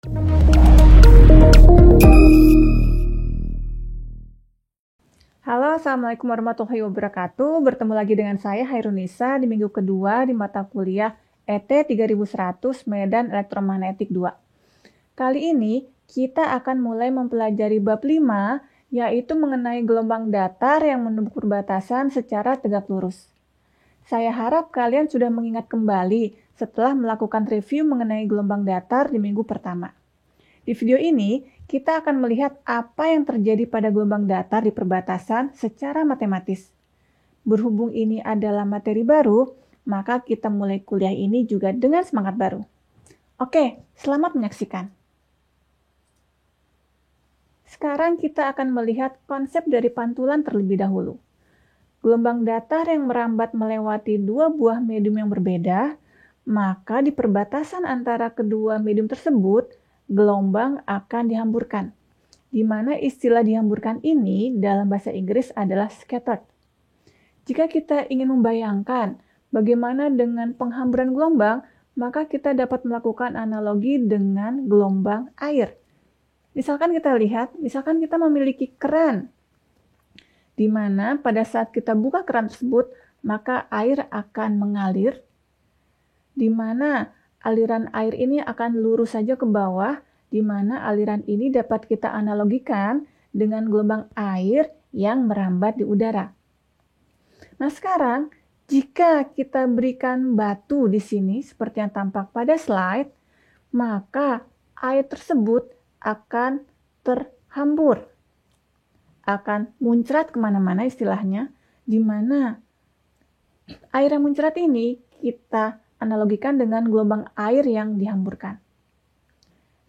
Halo, Assalamualaikum warahmatullahi wabarakatuh. Bertemu lagi dengan saya Hairunisa di minggu kedua di mata kuliah ET 3100 Medan Elektromagnetik 2. Kali ini kita akan mulai mempelajari bab 5, yaitu mengenai gelombang datar yang menembus perbatasan secara tegak lurus. Saya harap kalian sudah mengingat kembali setelah melakukan review mengenai gelombang datar di minggu pertama. Di video ini, kita akan melihat apa yang terjadi pada gelombang datar di perbatasan secara matematis. Berhubung ini adalah materi baru, maka kita mulai kuliah ini juga dengan semangat baru. Oke, selamat menyaksikan. Sekarang kita akan melihat konsep dari pantulan terlebih dahulu. Gelombang datar yang merambat melewati dua buah medium yang berbeda, maka di perbatasan antara kedua medium tersebut, gelombang akan dihamburkan, di mana istilah dihamburkan ini dalam bahasa Inggris adalah scattered. Jika kita ingin membayangkan bagaimana dengan penghamburan gelombang, maka kita dapat melakukan analogi dengan gelombang air. Misalkan kita memiliki keran, di mana pada saat kita buka keran tersebut, maka air akan mengalir, di mana aliran air ini akan lurus saja ke bawah, di mana aliran ini dapat kita analogikan dengan gelombang air yang merambat di udara. Nah, sekarang jika kita berikan batu di sini seperti yang tampak pada slide, maka air tersebut akan terhambur, akan muncrat kemana-mana istilahnya, di mana air yang muncrat ini kita analogikan dengan gelombang air yang dihamburkan.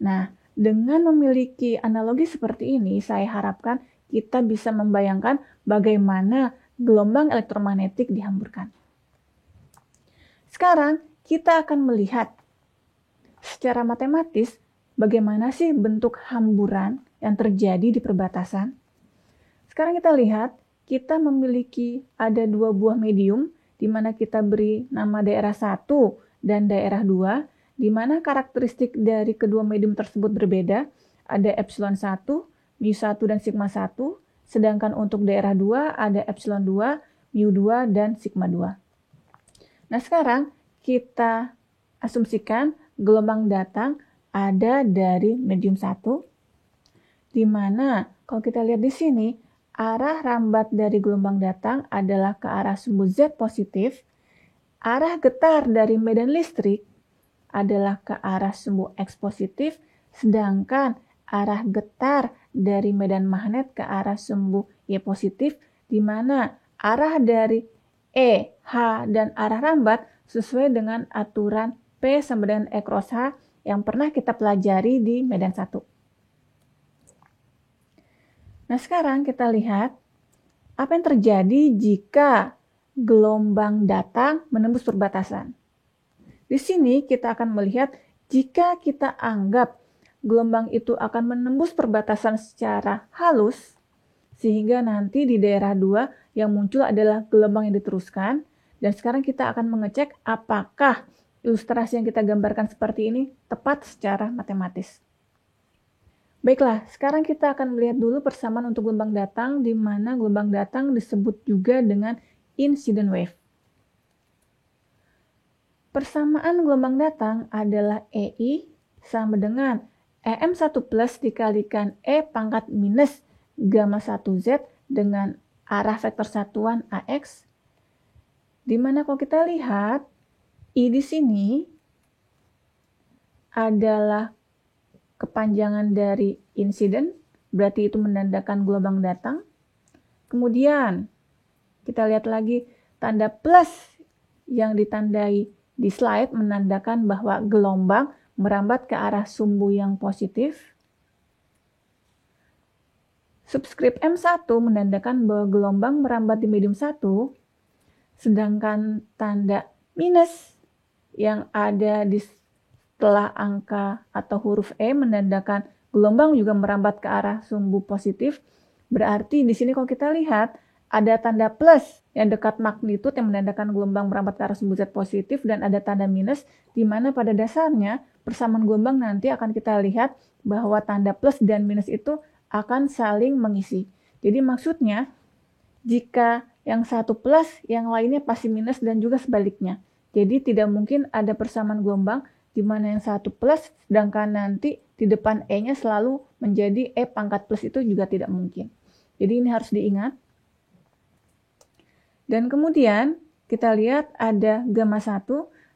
Nah, dengan memiliki analogi seperti ini, saya harapkan kita bisa membayangkan bagaimana gelombang elektromagnetik dihamburkan. Sekarang, kita akan melihat secara matematis bagaimana sih bentuk hamburan yang terjadi di perbatasan. Sekarang kita lihat, kita memiliki ada dua buah medium, di mana kita beri nama daerah 1 dan daerah 2, di mana karakteristik dari kedua medium tersebut berbeda, ada epsilon 1, mu 1, dan sigma 1, sedangkan untuk daerah 2 ada epsilon 2, mu 2, dan sigma 2. Nah, sekarang kita asumsikan gelombang datang ada dari medium 1, di mana kalau kita lihat di sini, arah rambat dari gelombang datang adalah ke arah sumbu Z positif. Arah getar dari medan listrik adalah ke arah sumbu X positif, sedangkan arah getar dari medan magnet ke arah sumbu Y positif, di mana arah dari E, H, dan arah rambat sesuai dengan aturan P sama dengan E cross H yang pernah kita pelajari di medan 1. Nah, sekarang kita lihat apa yang terjadi jika gelombang datang menembus perbatasan. Di sini kita akan melihat jika kita anggap gelombang itu akan menembus perbatasan secara halus, sehingga nanti di daerah 2 yang muncul adalah gelombang yang diteruskan, dan sekarang kita akan mengecek apakah ilustrasi yang kita gambarkan seperti ini tepat secara matematis. Baiklah, sekarang kita akan melihat dulu persamaan untuk gelombang datang, di mana gelombang datang disebut juga dengan incident wave. Persamaan gelombang datang adalah EI sama dengan EM1 plus dikalikan E pangkat minus gamma 1Z dengan arah vektor satuan AX, di mana kalau kita lihat, I di sini adalah kepanjangan dari insiden, berarti itu menandakan gelombang datang. Kemudian, kita lihat lagi tanda plus yang ditandai di slide menandakan bahwa gelombang merambat ke arah sumbu yang positif. Subskrip M1 menandakan bahwa gelombang merambat di medium 1, sedangkan tanda minus yang ada di setelah angka atau huruf E menandakan gelombang juga merambat ke arah sumbu positif. Berarti di sini kalau kita lihat ada tanda plus yang dekat magnitude yang menandakan gelombang merambat ke arah sumbu Z positif, dan ada tanda minus di mana pada dasarnya persamaan gelombang nanti akan kita lihat bahwa tanda plus dan minus itu akan saling mengisi. Jadi maksudnya, jika yang satu plus, yang lainnya pasti minus dan juga sebaliknya. Jadi tidak mungkin ada persamaan gelombang di mana yang satu plus, sedangkan nanti di depan E-nya selalu menjadi E pangkat plus, itu juga tidak mungkin. Jadi ini harus diingat. Dan kemudian kita lihat ada gamma 1,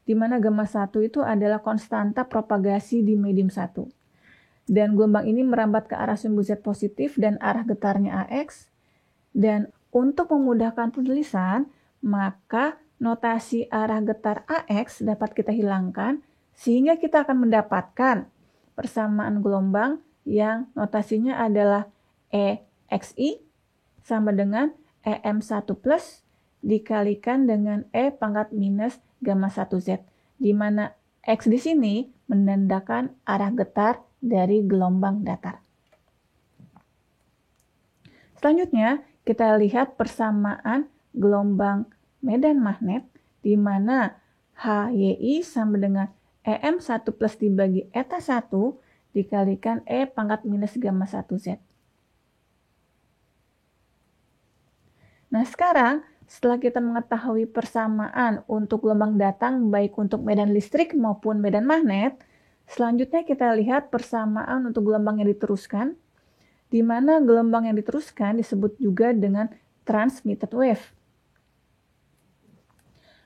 di mana gamma 1 itu adalah konstanta propagasi di medium 1. Dan gelombang ini merambat ke arah sumbu Z positif dan arah getarnya AX. Dan untuk memudahkan penulisan, maka notasi arah getar AX dapat kita hilangkan, sehingga kita akan mendapatkan persamaan gelombang yang notasinya adalah EXI sama dengan EM1 plus dikalikan dengan E pangkat minus gamma 1Z, di mana X di sini menandakan arah getar dari gelombang datar. Selanjutnya, kita lihat persamaan gelombang medan magnet, di mana HYI sama dengan EM1 plus dibagi eta 1 dikalikan E pangkat minus gamma 1Z. Nah, sekarang setelah kita mengetahui persamaan untuk gelombang datang baik untuk medan listrik maupun medan magnet, selanjutnya kita lihat persamaan untuk gelombang yang diteruskan, di mana gelombang yang diteruskan disebut juga dengan transmitted wave.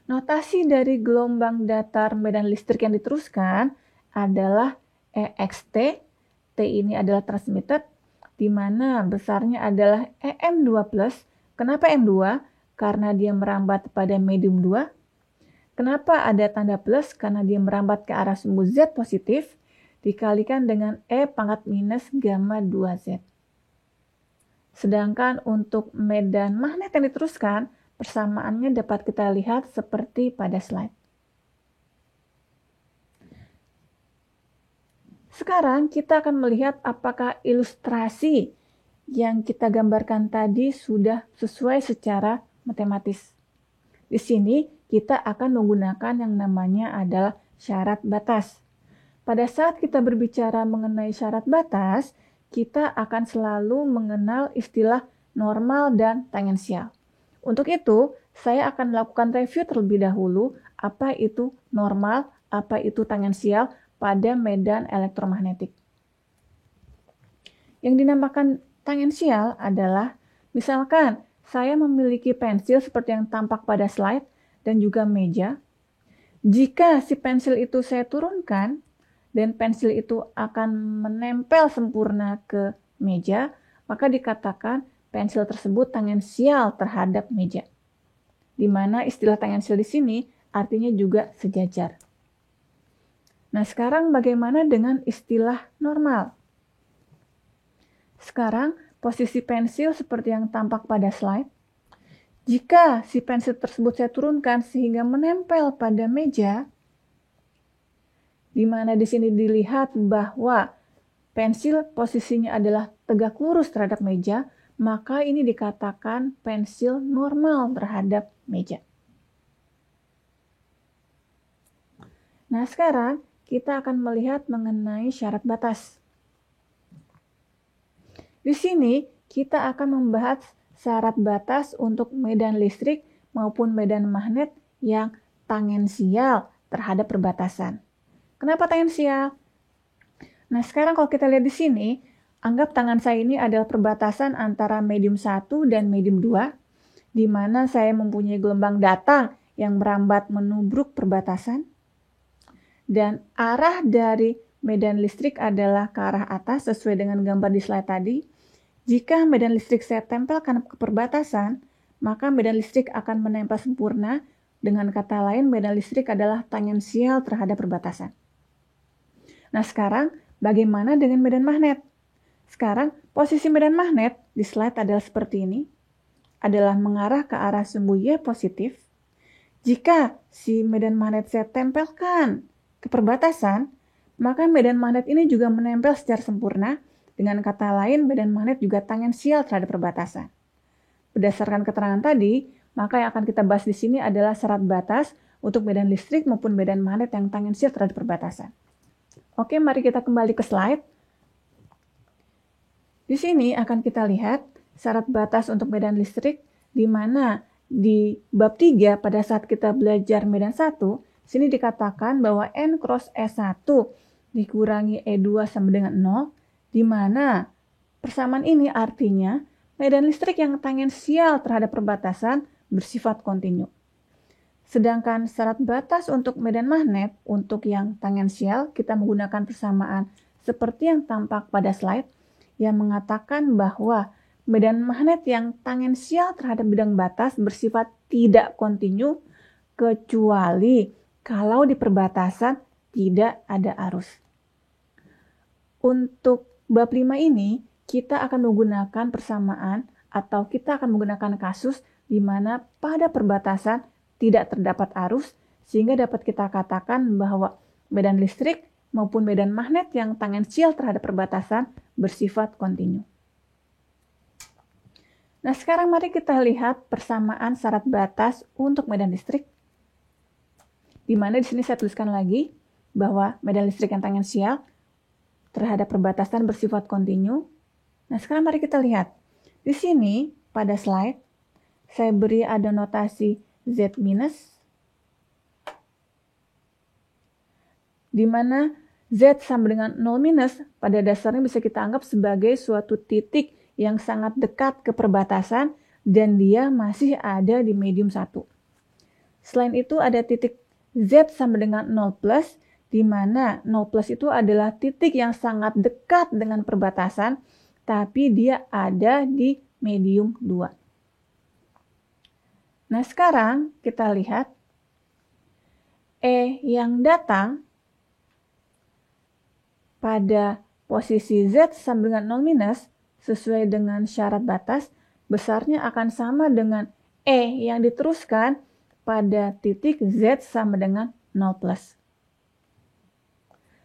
Notasi dari gelombang datar medan listrik yang diteruskan adalah EXT, T ini adalah transmitted, di mana besarnya adalah EM2+. Kenapa M2? Karena dia merambat pada medium 2. Kenapa ada tanda plus? Karena dia merambat ke arah sumbu Z positif, dikalikan dengan E pangkat minus gamma 2Z. Sedangkan untuk medan magnet yang diteruskan, persamaannya dapat kita lihat seperti pada slide. Sekarang kita akan melihat apakah ilustrasi yang kita gambarkan tadi sudah sesuai secara matematis. Di sini kita akan menggunakan yang namanya adalah syarat batas. Pada saat kita berbicara mengenai syarat batas, kita akan selalu mengenal istilah normal dan tangensial. Untuk itu, saya akan melakukan review terlebih dahulu apa itu normal, apa itu tangensial pada medan elektromagnetik. Yang dinamakan tangensial adalah, misalkan saya memiliki pensil seperti yang tampak pada slide dan juga meja. Jika si pensil itu saya turunkan dan pensil itu akan menempel sempurna ke meja, maka dikatakan pensil tersebut tangensial terhadap meja. Di mana istilah tangensial di sini artinya juga sejajar. Nah, sekarang bagaimana dengan istilah normal? Sekarang posisi pensil seperti yang tampak pada slide. Jika si pensil tersebut saya turunkan sehingga menempel pada meja, di mana di sini dilihat bahwa pensil posisinya adalah tegak lurus terhadap meja, maka ini dikatakan pensil normal terhadap meja. Nah, sekarang kita akan melihat mengenai syarat batas. Di sini kita akan membahas syarat batas untuk medan listrik maupun medan magnet yang tangensial terhadap perbatasan. Kenapa tangensial? Nah, sekarang kalau kita lihat di sini, anggap tangan saya ini adalah perbatasan antara medium 1 dan medium 2, di mana saya mempunyai gelombang datang yang merambat menubruk perbatasan. Dan arah dari medan listrik adalah ke arah atas sesuai dengan gambar di slide tadi. Jika medan listrik saya tempelkan ke perbatasan, maka medan listrik akan menempel sempurna. Dengan kata lain, medan listrik adalah tangensial terhadap perbatasan. Nah, sekarang bagaimana dengan medan magnet? Sekarang, posisi medan magnet di slide adalah seperti ini, adalah mengarah ke arah sumbu Y positif. Jika si medan magnet saya tempelkan ke perbatasan, maka medan magnet ini juga menempel secara sempurna. Dengan kata lain, medan magnet juga tangensial terhadap perbatasan. Berdasarkan keterangan tadi, maka yang akan kita bahas di sini adalah syarat batas untuk medan listrik maupun medan magnet yang tangensial terhadap perbatasan. Oke, mari kita kembali ke slide. Di sini akan kita lihat syarat batas untuk medan listrik, di mana di bab 3 pada saat kita belajar medan 1, sini dikatakan bahwa N cross E1 dikurangi E2 sama dengan 0, di mana persamaan ini artinya medan listrik yang tangensial terhadap perbatasan bersifat kontinu. Sedangkan syarat batas untuk medan magnet untuk yang tangensial, kita menggunakan persamaan seperti yang tampak pada slide, yang mengatakan bahwa medan magnet yang tangensial terhadap bidang batas bersifat tidak kontinu, kecuali kalau di perbatasan tidak ada arus. Untuk bab 5 ini, kita akan menggunakan persamaan atau kita akan menggunakan kasus di mana pada perbatasan tidak terdapat arus, sehingga dapat kita katakan bahwa medan listrik maupun medan magnet yang tangensial terhadap perbatasan bersifat kontinu. Nah, sekarang mari kita lihat persamaan syarat batas untuk medan listrik. Di mana di sini saya tuliskan lagi bahwa medan listrik yang tangensial terhadap perbatasan bersifat kontinu. Nah, sekarang mari kita lihat. Di sini pada slide saya beri ada notasi Z minus, di mana Z sama dengan 0 minus pada dasarnya bisa kita anggap sebagai suatu titik yang sangat dekat ke perbatasan dan dia masih ada di medium 1. Selain itu ada titik Z sama dengan 0 plus, di mana 0 plus itu adalah titik yang sangat dekat dengan perbatasan, tapi dia ada di medium 2. Nah, sekarang kita lihat E yang datang pada posisi Z sama dengan 0 minus sesuai dengan syarat batas, besarnya akan sama dengan E yang diteruskan pada titik Z sama dengan 0 plus.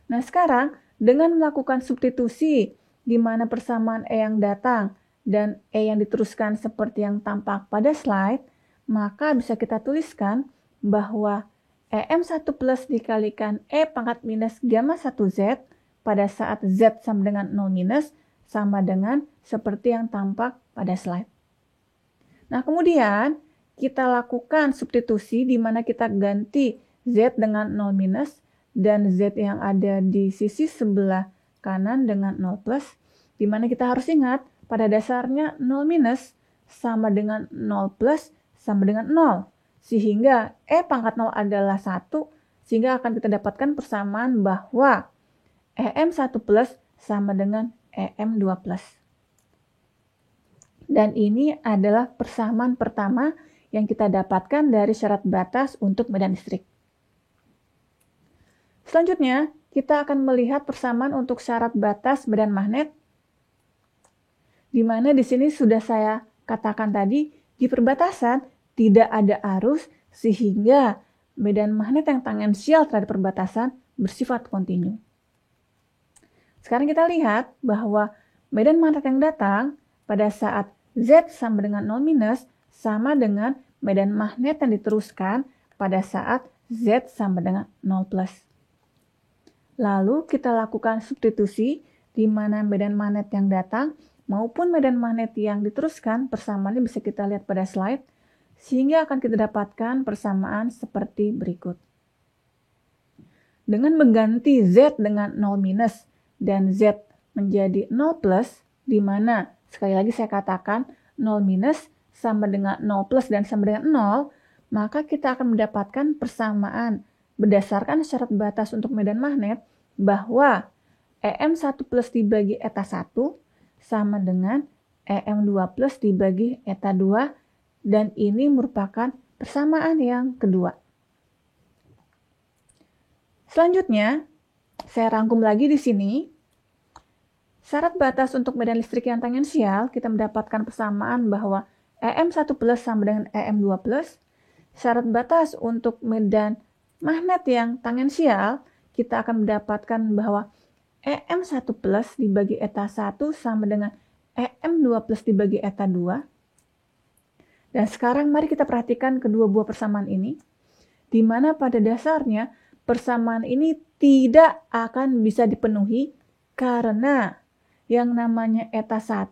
Nah, sekarang dengan melakukan substitusi di mana persamaan E yang datang dan E yang diteruskan seperti yang tampak pada slide, maka bisa kita tuliskan bahwa EM1 plus dikalikan E pangkat minus gamma 1Z pada saat Z sama dengan 0 minus sama dengan seperti yang tampak pada slide. Nah, kemudian kita lakukan substitusi di mana kita ganti Z dengan 0 minus dan Z yang ada di sisi sebelah kanan dengan 0 plus, di mana kita harus ingat pada dasarnya 0 minus sama dengan 0 plus sama dengan 0, sehingga E pangkat 0 adalah 1, sehingga akan kita dapatkan persamaan bahwa EM1 plus sama dengan EM2 plus. Dan ini adalah persamaan pertama yang kita dapatkan dari syarat batas untuk medan listrik. Selanjutnya, kita akan melihat persamaan untuk syarat batas medan magnet, di mana di sini sudah saya katakan tadi, di perbatasan tidak ada arus sehingga medan magnet yang tangensial terhadap perbatasan bersifat kontinu. Sekarang kita lihat bahwa medan magnet yang datang pada saat Z sama dengan 0 minus sama dengan medan magnet yang diteruskan pada saat Z sama dengan 0 plus. Lalu kita lakukan substitusi di mana medan magnet yang datang maupun medan magnet yang diteruskan, persamaannya bisa kita lihat pada slide, sehingga akan kita dapatkan persamaan seperti berikut. Dengan mengganti Z dengan 0 minus dan Z menjadi 0 plus, di mana sekali lagi saya katakan 0 minus sama dengan 0 plus dan sama dengan 0, maka kita akan mendapatkan persamaan berdasarkan syarat batas untuk medan magnet bahwa EM1 plus dibagi eta 1 sama dengan EM2 plus dibagi eta 2, dan ini merupakan persamaan yang kedua. Selanjutnya, saya rangkum lagi di sini. Syarat batas untuk medan listrik yang tangensial, kita mendapatkan persamaan bahwa EM1 plus sama dengan EM2 plus. Syarat batas untuk medan magnet yang tangensial, kita akan mendapatkan bahwa EM1 plus dibagi eta 1 sama dengan EM2 plus dibagi eta 2. Dan sekarang mari kita perhatikan kedua buah persamaan ini, di mana pada dasarnya persamaan ini tidak akan bisa dipenuhi karena yang namanya eta 1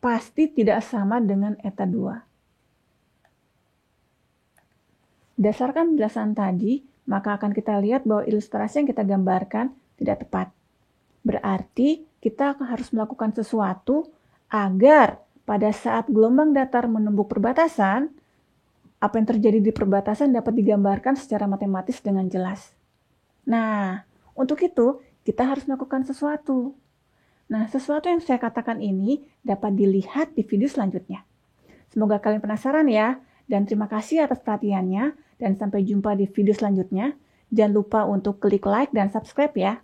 pasti tidak sama dengan eta 2. Berdasarkan penjelasan tadi, maka akan kita lihat bahwa ilustrasi yang kita gambarkan tidak tepat. Berarti kita harus melakukan sesuatu agar pada saat gelombang datar menumbuk perbatasan, apa yang terjadi di perbatasan dapat digambarkan secara matematis dengan jelas. Nah, untuk itu kita harus melakukan sesuatu. Nah, sesuatu yang saya katakan ini dapat dilihat di video selanjutnya. Semoga kalian penasaran ya, dan terima kasih atas perhatiannya, dan sampai jumpa di video selanjutnya. Jangan lupa untuk klik like dan subscribe ya.